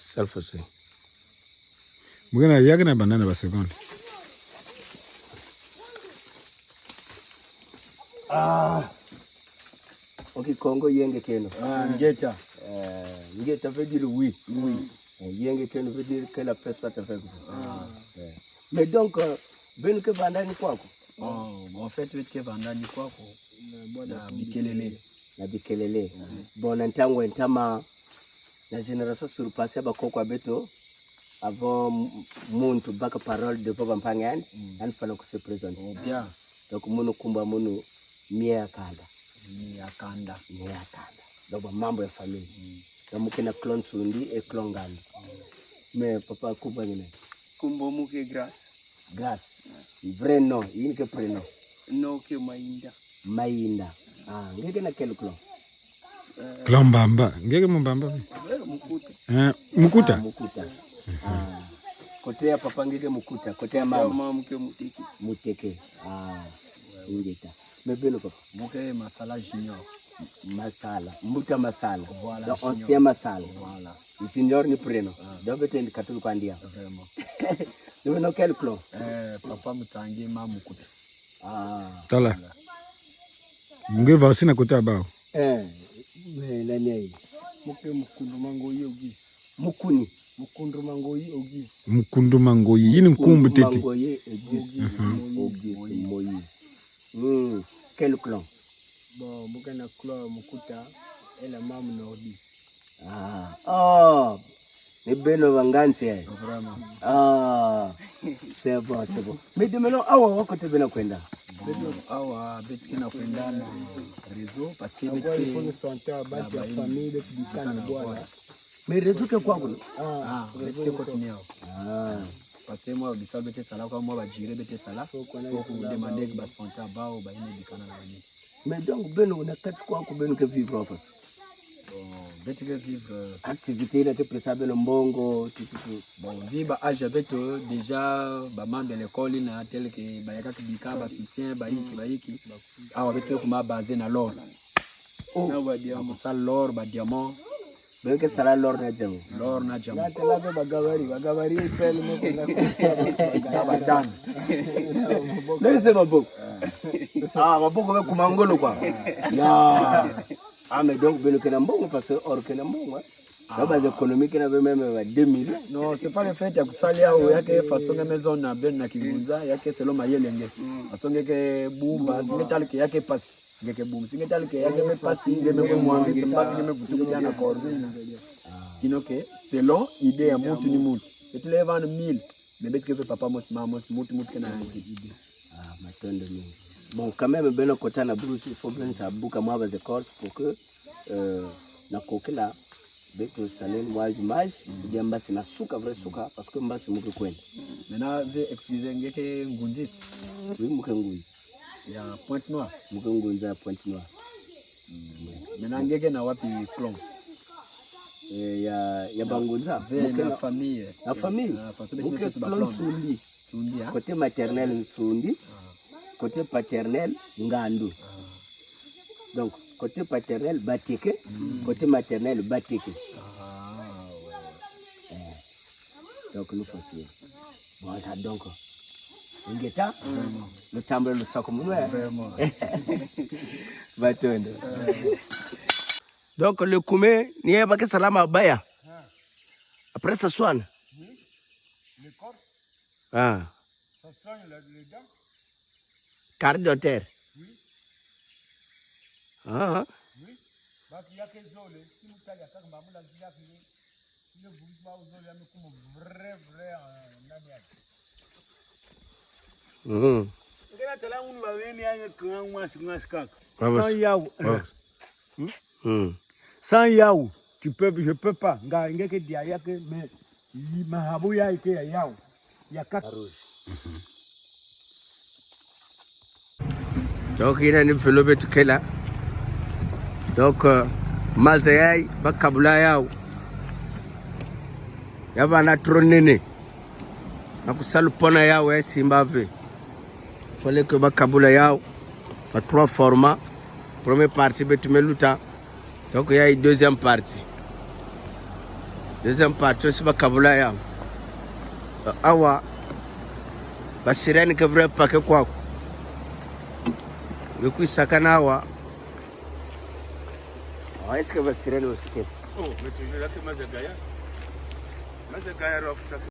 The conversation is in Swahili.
self aussi. Mugana yagna banana ba seconde. Ok, Congo yenge keno. Ngeta. Ngeta veut dire oui. Oui. Yenge keno veut dire que la personne te fait. Mais donc, ben que vandani kwako? En fait, vite que vandani kwako. Na bikelele. Na bikelele. Bon, ntango ntama la génération surpassée bakoko abeto avant muntu baka parole de papa mpangani, an fana ko se présenter. Bien. Donc munu kumba munu mia kanda. Donc mambo ya famille. Donc mukena clone sundi et clone gandi. Mais papa kumba ngine. Kumbo muke grâce. Grâce. Vrai nom, yini ke prénom. No ke Mainda. Mainda. Ngeke na quel clone? Klombamba. Ngeke mbamba. Mukuta. Mukuta. Mukuta. Kote ya papa ngeke Mukuta, kote ya mama. Mama muke Muteke. Muteke. Ngeta. Mebeno papa. Muke Masala Junior. Masala. Mbuta Masala. Voilà. Donc ancien Masala. Voilà. Le senior ni prénom. Donc bete ndi katulu kwa ndia. Vraiment. Nous venons quel clan? Papa Mutsangi ma Mukuta. Tala. Munge vasi na kote abao. Mais nani? Muke Mukundu Mangoyi Ogis. Mukuni. Mukundu Mangoyi Ogis. Mukundu Mangoyi. Yini nkumbu tete. Mangoyi Moïse. Quel clan? Bon, muke na clan Mukuta et la maman Nordis. Les beno vangansi. Vraiment. C'est bon, c'est bon. Mais demain, awa côté bena kwenda. Awa betike na kwenda na réseau parce que betike il faut le santé à battre la famille de bikana bwana. Mais réseau que quoi kuna? Betike continue. Parce que moi bisa bete sala kwa moi ba jire bete sala. Faut demander que ba santé bao ba ine bikana na bani. Mais donc beno na kati kwa ko beno que vivre en face. Betike vivre activité là que présabe le mbongo tout. Bon vivre âge beto déjà ba membre de l'école na tel que ba yaka bika ba soutien ba yiki awa beto kuma basé na l'or. Na ba diamant ça l'or ba diamant. Ben que ça l'or na jamu. L'or na jamu. Na tela ba gabari ipele mo na kusa ba dan. Nani c'est maboko? Maboko we kumangolo kwa. Mais donc ben que na mbongo parce que or que na mbongo. La base économique na même 2000. Non, c'est pas le fait ya kusalia au yake façon ya maison na ben na kibunza yake selon mayelenge. Façon yake bumba singetali ke yake passe. Ngeke boom singetali ke yake me passe ngeme mwangi passe ngeme vutuku jana corvine. Sinon que selon idée ya mtu ni mtu. Etile vendre 1000 mais bet que papa mosima mtu ke na idée. Matondo mingi. Bon quand même ben côté na Bruce il faut bien ça buka moi base course pour que na kokela beto salen moi image bien mbasi na suka vrai suka parce que mbasi muke kwenda. Maintenant je excusez ngeke ngunjiste. Oui muke ngui. Ya Pointe Noire. Muke ngunza Pointe Noire. Maintenant ngeke na wapi clone. Ya bangunza muke na famille. La famille. Muke clone sundi. Sundi côté maternel sundi. Côté paternel ngandu. Donc côté paternel batike, côté maternel batike. Donc nous faisons. Bon donc ngeta le tambre le sakomunwe vraiment. Batondo. Donc le koumé ni yeba ke salama baya. Après ça soigne. Le corps. Ça soigne les dents. Carte de terre. Oui. Oui. Parce qu'il y a que zole, si nous taillons ça, on va la dire que le bourgeois aux zole, nous comme vrai naniak. Ngena tala unu wawini anye kwa mwasi kaka. Sans yaou. Sans yaou, je peux pas. Nga ngeke dia yake mais mahabu yake ya yaou. Ya kaka. Donc il y a une vélo là. Donc mazayai bakabula yao yavana tronene nakusalupona yao ya Zimbabwe. Fallait que bakabula yao par 3 formats. Première partie betumeluta. Donc il y a une deuxième partie. deuxième partie si bakabula ya awa basirani ke vrai pake kwako ngekwisakana awa est-ce que basirani usikie mais toujours là que mazagaya rafu